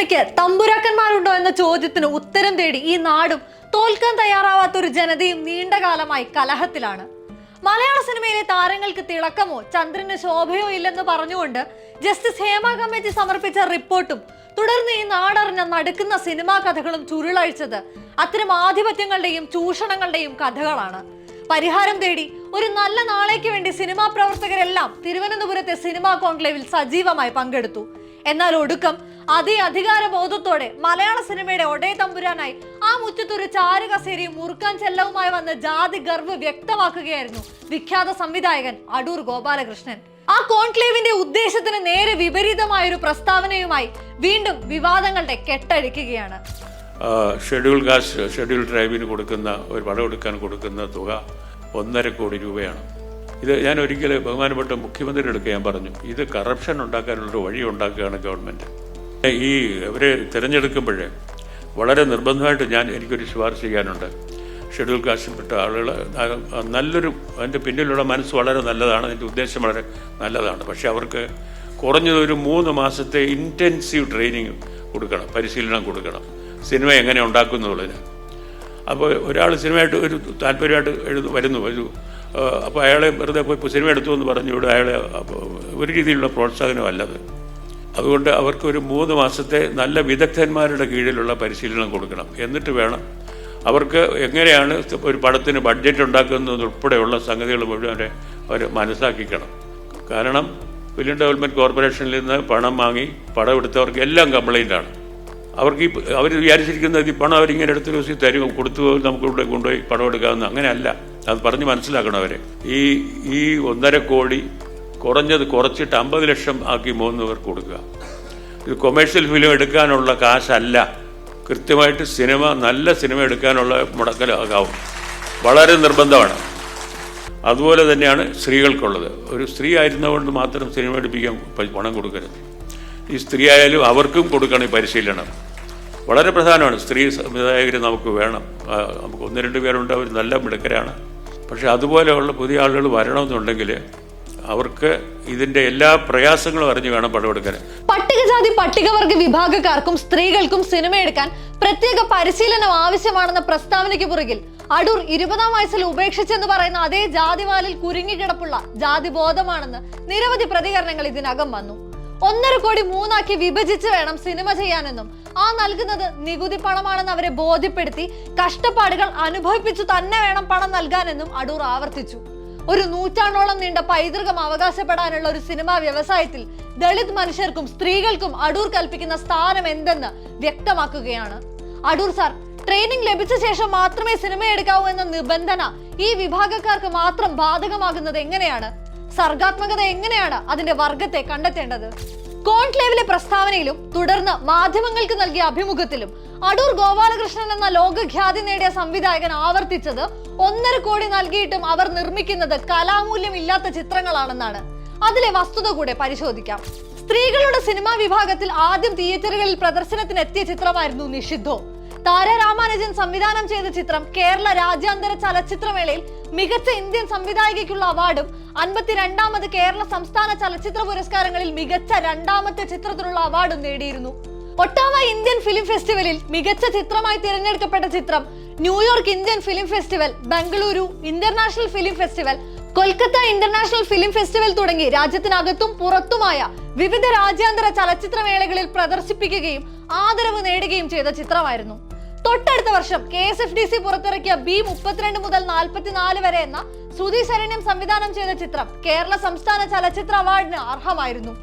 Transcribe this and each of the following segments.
സിനിമയ്ക്ക് തമ്പുരാക്കന്മാരുണ്ടോ എന്ന ചോദ്യത്തിന് ഉത്തരം തേടി ഈ നാടും തോൽക്കാൻ തയ്യാറാവാത്ത ഒരു ജനതയും നീണ്ടകാലമായി കലഹത്തിലാണ്. മലയാള സിനിമയിലെ താരങ്ങൾക്ക് തിളക്കമോ ചന്ദ്രന് ശോഭയോ ഇല്ലെന്ന് പറഞ്ഞുകൊണ്ട് ജസ്റ്റിസ് ഹേമ കമ്മിറ്റി സമർപ്പിച്ച റിപ്പോർട്ടും തുടർന്ന് ഈ നാടറിഞ്ഞ നടുക്കുന്ന സിനിമാ കഥകളും ചുരുളഴിച്ചത് അത്തരം ആധിപത്യങ്ങളുടെയും ചൂഷണങ്ങളുടെയും കഥകളാണ്. പരിഹാരം തേടി ഒരു നല്ല നാളേക്ക് വേണ്ടി സിനിമാ പ്രവർത്തകരെല്ലാം തിരുവനന്തപുരത്തെ സിനിമാ കോൺക്ലേവിൽ സജീവമായി പങ്കെടുത്തു. എന്നാൽ ഒടുക്കം അധികാര ബോധത്തോടെ മലയാള സിനിമയുടെ ഒടേ തമ്പുരാനായി ആ മുറ്റത്തൊരു ചാരുകസേരയും മുറുക്കാൻ ചെല്ലവുമായി വന്ന് ജാതി ഗർവ് വ്യക്തമാക്കുകയായിരുന്നു വിഖ്യാത സംവിധായകൻ അടൂർ ഗോപാലകൃഷ്ണൻ. ആ കോൺക്ലേവിന്റെ ഉദ്ദേശത്തിന് നേരെ വിപരീതമായ ഒരു പ്രസ്താവനയുമായി വീണ്ടും വിവാദങ്ങളുടെ കെട്ടഴിക്കുകയാണ്. ഷെഡ്യൂൾ കാസ്റ്റ് ഷെഡ്യൂൾ ട്രൈബിന് കൊടുക്കുന്ന ഒരു പടമെടുക്കാൻ കൊടുക്കുന്ന തുക 1.5 കോടി രൂപയാണ്. ഇത് ഞാൻ ഒരിക്കൽ ബഹുമാനപ്പെട്ട മുഖ്യമന്ത്രിയുടെ അടുത്ത് ഞാൻ പറഞ്ഞു, ഇത് കറപ്ഷൻ ഉണ്ടാക്കാനുള്ളൊരു വഴി ഉണ്ടാക്കുകയാണ് ഗവൺമെൻറ്. ഈ ഇവരെ തിരഞ്ഞെടുക്കുമ്പോൾ വളരെ നിർബന്ധമായിട്ട് എനിക്കൊരു ശുപാർശ ചെയ്യാനുണ്ട്. ഷെഡ്യൂൾ കാസ്റ്റിൽപ്പെട്ട ആളുകൾ നല്ലൊരു അതിൻ്റെ പിന്നിലുള്ള മനസ്സ് വളരെ നല്ലതാണ്, അതിൻ്റെ ഉദ്ദേശം വളരെ നല്ലതാണ്. പക്ഷേ അവർക്ക് കുറഞ്ഞതൊരു 3 മാസത്തെ ഇൻറ്റൻസീവ് ട്രെയിനിങ് കൊടുക്കണം, പരിശീലനം കൊടുക്കണം, സിനിമ എങ്ങനെ ഉണ്ടാക്കുന്നുള്ളതിന്. അപ്പോൾ ഒരാൾ സിനിമയായിട്ട് ഒരു താല്പര്യമായിട്ട് വരുന്നു അപ്പോൾ അയാളെ വെറുതെ പോയി സിനിമ എടുത്തു എന്ന് പറഞ്ഞുകൂടെ അയാളെ ഒരു രീതിയിലുള്ള പ്രോത്സാഹനമല്ലത്. അതുകൊണ്ട് അവർക്ക് ഒരു 3 മാസത്തെ നല്ല വിദഗ്ധന്മാരുടെ കീഴിലുള്ള പരിശീലനം കൊടുക്കണം. എന്നിട്ട് വേണം അവർക്ക് എങ്ങനെയാണ് ഒരു പടത്തിന് ബഡ്ജറ്റ് ഉണ്ടാക്കുന്നതുൾപ്പെടെയുള്ള സംഗതികൾ മുഴുവൻ അവർ മനസ്സിലാക്കിക്കണം. കാരണം ഫിലിം ഡെവലപ്മെൻറ്റ് കോർപ്പറേഷനിൽ നിന്ന് പണം വാങ്ങി പടം എടുത്തവർക്ക് എല്ലാം കംപ്ലൈൻ്റാണ്. അവർക്ക് അവർ വിചാരിച്ചിരിക്കുന്നത് ഈ പണം അവരിങ്ങനെ എടുത്ത് ദിവസം തരും, കൊടുത്തു നമുക്ക് ഇവിടെ കൊണ്ടുപോയി പടം എടുക്കാമെന്ന്. അങ്ങനെയല്ല, അത് പറഞ്ഞ് മനസ്സിലാക്കണം അവരെ. ഈ 1.5 കോടി കുറഞ്ഞത് കുറച്ചിട്ട് 50 ലക്ഷം ആക്കി 3 പേർക്ക് കൊടുക്കുക. ഇത് കൊമേഴ്ഷ്യൽ ഫിലിം എടുക്കാനുള്ള കാശല്ല, കൃത്യമായിട്ട് നല്ല സിനിമ എടുക്കാനുള്ള മുടക്കലാകാവും. വളരെ നിർബന്ധമാണ്. അതുപോലെ തന്നെയാണ് സ്ത്രീകൾക്കുള്ളത്. ഒരു സ്ത്രീ ആയിരുന്നതുകൊണ്ട് മാത്രം സിനിമ എടുപ്പിക്കാൻ പണം കൊടുക്കരുത്. ഈ സ്ത്രീ ആയാലും അവർക്കും കൊടുക്കണം ഈ പരിശീലനം. വളരെ പ്രധാനമാണ്. സ്ത്രീ സംവിധായകർ നമുക്ക് വേണം. നമുക്ക് 1-2 പേരുണ്ട്, അവർ നല്ല മിടുക്കരാണ്. പക്ഷെ അതുപോലെയുള്ള പുതിയ ആളുകൾ വരണമെന്നുണ്ടെങ്കിൽ അവർക്ക് ഇതിന്റെ എല്ലാ പ്രയാസങ്ങളും അറിഞ്ഞു വേണം പടമെടുക്കാൻ. പട്ടികജാതി പട്ടികവർഗ വിഭാഗക്കാർക്കും സ്ത്രീകൾക്കും സിനിമ എടുക്കാൻ പ്രത്യേക പരിശീലനം ആവശ്യമാണെന്ന പ്രസ്താവനയ്ക്ക് പുറകിൽ അടൂർ 20-ാം വയസ്സിൽ ഉപേക്ഷിച്ചെന്ന് പറയുന്ന അതേ ജാതിവാലിൽ കുരുങ്ങിക്കിടപ്പുള്ള ജാതി ബോധമാണെന്ന് നിരവധി പ്രതികരണങ്ങൾ ഇതിനകം വന്നു. 1.5 കോടി 3 ആക്കി വിഭജിച്ച് വേണം സിനിമ ചെയ്യാനെന്നും ആ നൽകുന്നത് നികുതി പണമാണെന്ന് അവരെ ബോധ്യപ്പെടുത്തി കഷ്ടപ്പാടുകൾ അനുഭവിപ്പിച്ചു തന്നെ വേണം പണം നൽകാനെന്നും അടൂർ ആവർത്തിച്ചു. ഒരു നൂറ്റാണ്ടോളം നീണ്ട പൈതൃകം അവകാശപ്പെടാനുള്ള ഒരു സിനിമാ വ്യവസായത്തിൽ ദളിത് മനുഷ്യർക്കും സ്ത്രീകൾക്കും അടൂർ കൽപ്പിക്കുന്ന സ്ഥാനം എന്തെന്ന് വ്യക്തമാക്കുകയാണ്. അടൂർ സാർ, ട്രെയിനിങ് ലഭിച്ച ശേഷം മാത്രമേ സിനിമ എടുക്കാവൂ എന്ന നിബന്ധന ഈ വിഭാഗക്കാർക്ക് മാത്രം ബാധകമാകുന്നത് എങ്ങനെയാണ്? സർഗാത്മകത എങ്ങനെയാണ് അതിന്റെ വർഗത്തെ കണ്ടെത്തേണ്ടത്? കോൺക്ലേവിലെ പ്രസ്താവനയിലും തുടർന്ന് മാധ്യമങ്ങൾക്ക് നൽകിയ അഭിമുഖത്തിലും അടൂർ ഗോപാലകൃഷ്ണൻ എന്ന ലോകഖ്യാതി നേടിയ സംവിധായകൻ ആവർത്തിച്ചത് 1.5 കോടി നൽകിയിട്ടും അവർ നിർമ്മിക്കുന്നത് കലാമൂല്യം ഇല്ലാത്ത ചിത്രങ്ങളാണെന്നാണ്. അതിലെ വസ്തുത കൂടെ പരിശോധിക്കാം. സ്ത്രീകളുടെ സിനിമാ വിഭാഗത്തിൽ ആദ്യം തിയേറ്ററുകളിൽ പ്രദർശനത്തിനെത്തിയ ചിത്രമായിരുന്നു നിഷിദ്ധോ. താര രാമാനുജൻ സംവിധാനം ചെയ്ത ചിത്രം കേരള രാജ്യാന്തര ചലച്ചിത്രമേളയിൽ മികച്ച ഇന്ത്യൻ സംവിധായകയ്ക്കുള്ള അവാർഡും 52ാമത് കേരള സംസ്ഥാന ചലച്ചിത്ര പുരസ്കാരങ്ങളിൽ മികച്ച 2ാമത്തെ ചിത്രത്തിനുള്ള അവാർഡും നേടിയിരുന്നു. ഒട്ടാവ ഇന്ത്യൻ ഫിലിം ഫെസ്റ്റിവലിൽ മികച്ച ചിത്രമായി തിരഞ്ഞെടുക്കപ്പെട്ട ചിത്രം New York Indian film festival, Bengaluru international film festival, Kolkata international film festival തുടങ്ങി രാജ്യത്തിനകത്തും പുറത്തുമായ വിവിധ രാജ്യാന്തര ചലച്ചിത്രമേളകളിൽ പ്രദർശിപ്പിക്കുകയും ആദരവ് നേടുകയും ചെയ്ത ചിത്രമായിരുന്നു. തൊട്ടടുത്ത വർഷം KSFDC പുറത്തിറക്കിയ B32 മുതൽ 44 വരെ എന്ന ശ്രുതി ശരണ്യം സംവിധാനം ചെയ്ത ചിത്രം കേരള സംസ്ഥാന ചലച്ചിത്ര അവാർഡിന് അർഹമായിരുന്നു.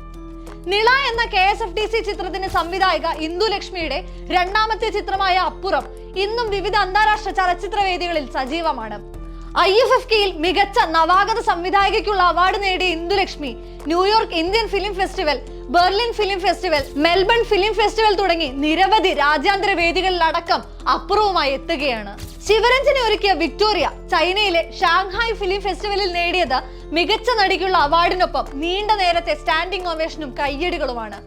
നിള എന്ന KSFDC ചിത്രത്തിന് സംവിധായിക ഇന്ദുലക്ഷ്മിയുടെ 2ാമത്തെ ചിത്രമായ അപ്പുറം ഇന്നും വിവിധ അന്താരാഷ്ട്ര ചലച്ചിത്ര വേദികളിൽ സജീവമാണ്. IFFKയിൽ മികച്ച നവാഗത സംവിധായകയ്ക്കുള്ള അവാർഡ് നേടിയ Indulakshmi New York Indian film festival, Berlin film festival, Melbourne film festival തുടങ്ങി നിരവധി രാജ്യാന്തര വേദികളിലടക്കം അപ്പുറവുമായി എത്തുകയാണ്. ശിവരഞ്ജനെ ഒരുക്കിയ വിക്ടോറിയ ചൈനയിലെ ഷാങ്ഹായ് ഫിലിം ഫെസ്റ്റിവലിൽ നേടിയത് മികച്ച നടിക്കുള്ള അവാർഡിനൊപ്പം നീണ്ട നേരത്തെ സ്റ്റാൻഡിംഗ് ഒവേഷനും കയ്യടികളുമാണ്.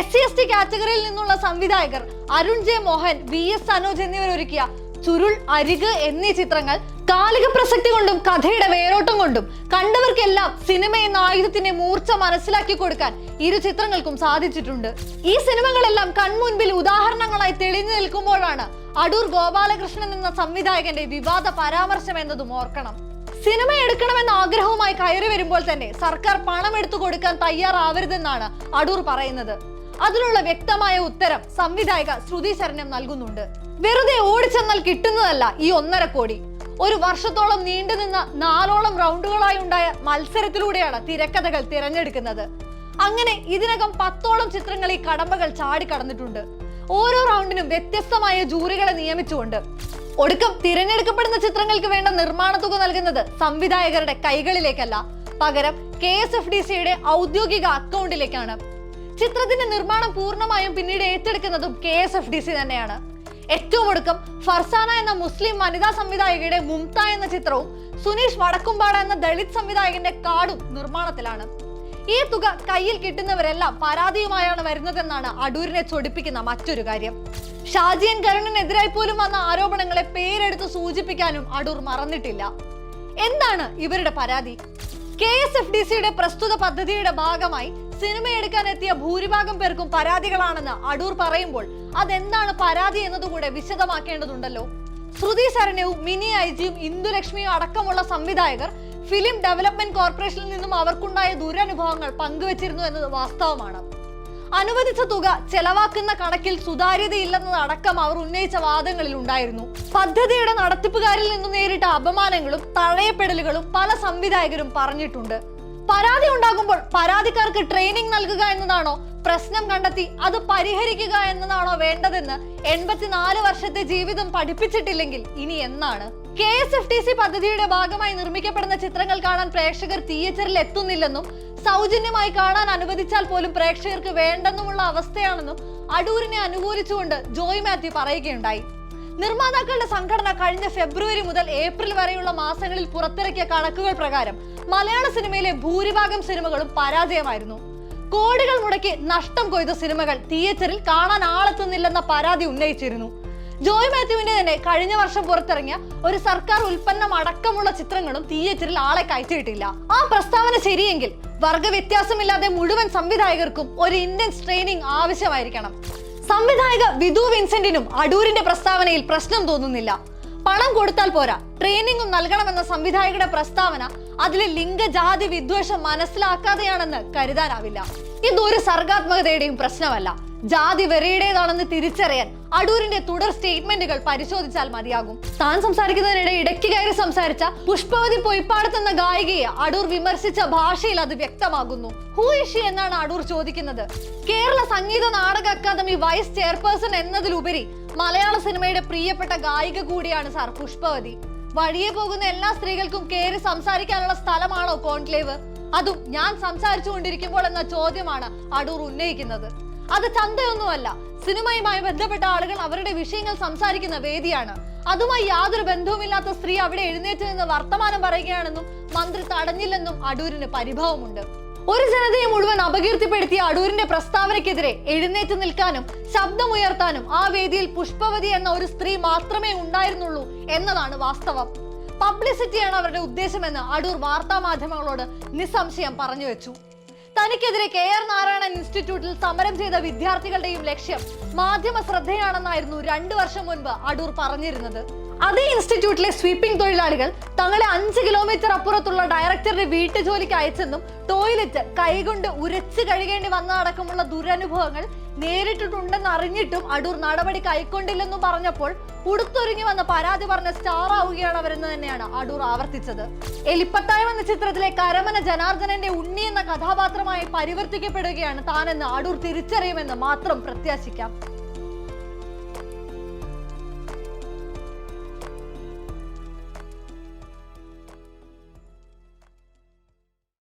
SC/ST കാറ്റഗറിയിൽ നിന്നുള്ള സംവിധായകർ അരുൺ ജെ മോഹൻ, VS സനോജ് എന്നിവരൊരുക്കിയ ചുരുൾ, അരിക് എന്നീ ചിത്രങ്ങൾ കാലിക പ്രസക്തി കൊണ്ടും കഥയുടെ വേരോട്ടം കൊണ്ടും കണ്ടവർക്കെല്ലാം സിനിമ എന്ന ആയുധത്തിന്റെ മൂർച്ച മനസ്സിലാക്കി കൊടുക്കാൻ ഇരു ചിത്രങ്ങൾക്കും സാധിച്ചിട്ടുണ്ട്. ഈ സിനിമകളെല്ലാം കൺമുൻപിൽ ഉദാഹരണങ്ങളായി തെളിഞ്ഞു നിൽക്കുമ്പോഴാണ് അടൂർ ഗോപാലകൃഷ്ണൻ എന്ന സംവിധായകന്റെ വിവാദ പരാമർശം എന്നതും ഓർക്കണം. സിനിമ എടുക്കണമെന്ന ആഗ്രഹവുമായി കയറി വരുമ്പോൾ തന്നെ സർക്കാർ പണം എടുത്തു കൊടുക്കാൻ തയ്യാറാവരുതെന്നാണ് അടൂർ പറയുന്നത്. അതിനുള്ള വ്യക്തമായ ഉത്തരം സംവിധായക ശ്രുതി ശരണ്യം നൽകുന്നുണ്ട്. വെറുതെ ഓടിച്ചെന്നാൽ കിട്ടുന്നതല്ല ഈ 1.5 കോടി. ഒരു വർഷത്തോളം നീണ്ടുനിന്ന 4ഓളം റൗണ്ടുകളായി ഉണ്ടായ മത്സരത്തിലൂടെയാണ് തിരക്കഥകൾ തിരഞ്ഞെടുക്കുന്നത്. അങ്ങനെ ഇതിനകം 10ഓളം ചിത്രങ്ങൾ ഈ കടമ്പകൾ ചാടിക്കടന്നിട്ടുണ്ട്. ഓരോ റൗണ്ടിനും വ്യത്യസ്തമായ ജൂറികളെ നിയമിച്ചുകൊണ്ട് ഒടുക്കം തിരഞ്ഞെടുക്കപ്പെടുന്ന ചിത്രങ്ങൾക്ക് വേണ്ട നിർമ്മാണ തുക നൽകുന്നത് സംവിധായകരുടെ കൈകളിലേക്കല്ല, പകരം KSFDCയുടെ ഔദ്യോഗിക അക്കൗണ്ടിലേക്കാണ്. ചിത്രത്തിന്റെ നിർമ്മാണം പൂർണ്ണമായും പിന്നീട് ഏറ്റെടുക്കുന്നതും KSFDC തന്നെയാണ്. ഏറ്റവും ഒടുക്കം ഫർസാന എന്ന മുസ്ലിം വനിതാ സംവിധായകയുടെ മുംത എന്ന ചിത്രവും സുനീഷ് വടക്കുംപാട എന്ന ദളിത് സംവിധായകന്റെ കാടും നിർമ്മാണത്തിലാണ്. ഈ തുക കയ്യിൽ കിട്ടുന്നവരെല്ലാം പരാതിയുമായാണ് വരുന്നതെന്നാണ് അടൂരിനെ ചൊടിപ്പിക്കുന്ന മറ്റൊരു കാര്യം. ഷാജിയൻ കരുണിനെതിരായി പോലും വന്ന ആരോപണങ്ങളെ പേരെടുത്ത് സൂചിപ്പിക്കാനും അടൂർ മറന്നിട്ടില്ല. എന്താണ് ഇവരുടെ പരാതി? KSFDCയുടെ പ്രസ്തുത പദ്ധതിയുടെ ഭാഗമായി സിനിമ എടുക്കാൻ എത്തിയ ഭൂരിഭാഗം പേർക്കും പരാതികളാണെന്ന് അടൂർ പറയുമ്പോൾ അതെന്താണ് പരാതി എന്നതുകൂടെ വിശദമാക്കേണ്ടതുണ്ടല്ലോ. ശ്രുതി ശരണ്യവും മിനി ഐജിയും ഇന്ദുലക്ഷ്മിയും അടക്കമുള്ള സംവിധായകർ ഫിലിം ഡെവലപ്മെന്റ് കോർപ്പറേഷനിൽ നിന്നും അവർക്കുണ്ടായ ദുരനുഭവങ്ങൾ പങ്കുവച്ചിരുന്നു എന്നത് വാസ്തവമാണ്. അനുവദിച്ച തുക ചെലവാക്കുന്ന കണക്കിൽ സുതാര്യതയില്ലെന്നതടക്കം അവർ ഉന്നയിച്ച വാദങ്ങളിൽ ഉണ്ടായിരുന്നു. പദ്ധതിയുടെ നടത്തിപ്പുകാരിൽ നിന്നും നേരിട്ട അപമാനങ്ങളും തഴയപ്പെടലുകളും പല സംവിധായകരും പറഞ്ഞിട്ടുണ്ട്. പരാതി ഉണ്ടാകുമ്പോൾ പരാതിക്കാർക്ക് ട്രെയിനിങ് നൽകുക എന്നതാണോ, പ്രശ്നം കണ്ടെത്തി അത് പരിഹരിക്കുക എന്നതാണോ വേണ്ടതെന്ന് 84 വർഷത്തെ ജീവിതം പഠിപ്പിച്ചിട്ടില്ലെങ്കിൽ ഇനി എന്നാണ്? KSFDC പദ്ധതിയുടെ ഭാഗമായി നിർമ്മിക്കപ്പെടുന്ന ചിത്രങ്ങൾ കാണാൻ പ്രേക്ഷകർ തിയേറ്ററിൽ എത്തുന്നില്ലെന്നും സൗജന്യമായി കാണാൻ അനുവദിച്ചാൽ പോലും പ്രേക്ഷകർക്ക് വേണ്ടെന്നുമുള്ള അവസ്ഥയാണെന്നും അടൂരിനെ അനുകൂലിച്ചുകൊണ്ട് ജോയ് മാത്യു പറയുകയുണ്ടായി. നിർമ്മാതാക്കളുടെ സംഘടന കഴിഞ്ഞ ഫെബ്രുവരി മുതൽ ഏപ്രിൽ വരെയുള്ള മാസങ്ങളിൽ പുറത്തിറക്കിയ കണക്കുകൾ പ്രകാരം മലയാള സിനിമയിലെ ഭൂരിഭാഗം സിനിമകളും പരാജയമായിരുന്നു. കോടികൾ മുടക്കി നഷ്ടം കൊയ്ത സിനിമകൾ തിയേറ്ററിൽ കാണാൻ ആളെത്തുന്നില്ലെന്ന പരാതി ഉന്നയിച്ചിരുന്നു. ജോയ് മാത്യുവിന്റെ തന്നെ കഴിഞ്ഞ വർഷം പുറത്തിറങ്ങിയ ഒരു സർക്കാർ ഉൽപ്പന്നം അടക്കമുള്ള ചിത്രങ്ങളും തിയേറ്ററിൽ ആളെ കയറ്റിയിട്ടില്ല. ആ പ്രസ്താവന ശരിയെങ്കിൽ വർഗവ്യത്യാസമില്ലാതെ മുഴുവൻ സംവിധായകർക്കും ഒരു ഇന്റൻസ് ട്രെയിനിങ് ആവശ്യമായിരിക്കണം. സംവിധായക വിധു വിൻസെന്റിനും അടൂരിന്റെ പ്രസ്താവനയിൽ പ്രശ്നം തോന്നുന്നില്ല. പണം കൊടുത്താൽ പോരാ, ട്രെയിനിങ്ങും നൽകണമെന്ന സംവിധായകരുടെ പ്രസ്താവന അതിലെ ലിംഗജാതി വിദ്വേഷം മനസ്സിലാക്കാതെയാണെന്ന് കരുതാനാവില്ല. ഇതൊരു സർഗാത്മകതയുടെയും പ്രശ്നമല്ല, ജാതി വെറിയുടേതാണെന്ന് തിരിച്ചറിയാൻ അടൂരിന്റെ തുടർ സ്റ്റേറ്റ്മെന്റുകൾ പരിശോധിച്ചാൽ മതിയാകും. താൻ സംസാരിക്കുന്നതിനിടെ ഇടയ്ക്ക് കയറി സംസാരിച്ച പുഷ്പവതി പൊയ്പ്പാടത്ത് എന്ന ഗായികയെ അടൂർ വിമർശിച്ച ഭാഷയിൽ അത് വ്യക്തമാകുന്നു. ഹൂ ഇസ് ഷീ എന്നാണ് അടൂർ ചോദിക്കുന്നത്. Kerala Sangeetha Nataka academy vice chairperson എന്നതിലുപരി മലയാള സിനിമയുടെ പ്രിയപ്പെട്ട ഗായിക കൂടിയാണ് സാർ പുഷ്പവതി. വഴിയെ പോകുന്ന എല്ലാ സ്ത്രീകൾക്കും കയറി സംസാരിക്കാനുള്ള സ്ഥലമാണോ കോൺക്ലേവ്? അതും ഞാൻ സംസാരിച്ചു കൊണ്ടിരിക്കുമ്പോൾ എന്ന ചോദ്യമാണ് അടൂർ ഉന്നയിക്കുന്നത്. അത് ചന്തയൊന്നുമല്ല, സിനിമയുമായി ബന്ധപ്പെട്ട ആളുകൾ അവരുടെ വിഷയങ്ങൾ സംസാരിക്കുന്ന വേദിയാണ്. അതുമായി യാതൊരു ബന്ധവുമില്ലാത്ത സ്ത്രീ അവിടെ എഴുന്നേറ്റ് നിന്ന് വർത്തമാനം പറയുകയാണെന്നും മന്ത്രി തടഞ്ഞില്ലെന്നും അടൂരിന് പരിഭവമുണ്ട്. ഒരു ജനതയെ മുഴുവൻ അപകീർത്തിപ്പെടുത്തിയ അടൂരിന്റെ പ്രസ്താവനയ്ക്കെതിരെ എഴുന്നേറ്റ് നിൽക്കാനും ശബ്ദമുയർത്താനും ആ വേദിയിൽ പുഷ്പവതി എന്ന ഒരു സ്ത്രീ മാത്രമേ ഉണ്ടായിരുന്നുള്ളൂ എന്നതാണ് വാസ്തവം. പബ്ലിസിറ്റിയാണ് അവരുടെ ഉദ്ദേശമെന്ന് അടൂർ വാർത്താ മാധ്യമങ്ങളോട് നിസ്സംശയം പറഞ്ഞു വെച്ചു. തനിക്കെതിരെ KR നാരായണൻ ഇൻസ്റ്റിറ്റ്യൂട്ടിൽ സമരം ചെയ്ത വിദ്യാർത്ഥികളുടെയും ലക്ഷ്യം മാധ്യമ ശ്രദ്ധയാണെന്നായിരുന്നു 2 വർഷം മുൻപ് അടൂർ പറഞ്ഞിരുന്നത്. അതേ ഇൻസ്റ്റിറ്റ്യൂട്ടിലെ സ്വീപ്പിംഗ് തൊഴിലാളികൾ തങ്ങളെ 5 കിലോമീറ്റർ അപ്പുറത്തുള്ള ഡയറക്ടറുടെ വീട്ടുജോലിക്ക് അയച്ചെന്നും ടോയ്ലറ്റ് കൈകൊണ്ട് ഉരച്ച് കഴുകേണ്ടി വന്നതടക്കമുള്ള ദുരനുഭവങ്ങൾ നേരിട്ടിട്ടുണ്ടെന്ന് അറിഞ്ഞിട്ടും അടൂർ നടപടി കൈക്കൊണ്ടില്ലെന്നും പറഞ്ഞപ്പോൾ ഉടുത്തൊരുങ്ങി വന്ന പരാതി പറഞ്ഞ സ്റ്റാർ ആവുകയാണ് അവരെന്ന് തന്നെയാണ് അടൂർ ആവർത്തിച്ചത്. എലിപ്പത്തായം എന്ന ചിത്രത്തിലെ കരമന ജനാർദ്ദനന്റെ ഉണ്ണി എന്ന കഥാപാത്രമായി പരിവർത്തിക്കപ്പെടുകയാണ് താനെന്ന് അടൂർ തിരിച്ചറിയുമെന്ന് മാത്രം പ്രത്യാശിക്കാം.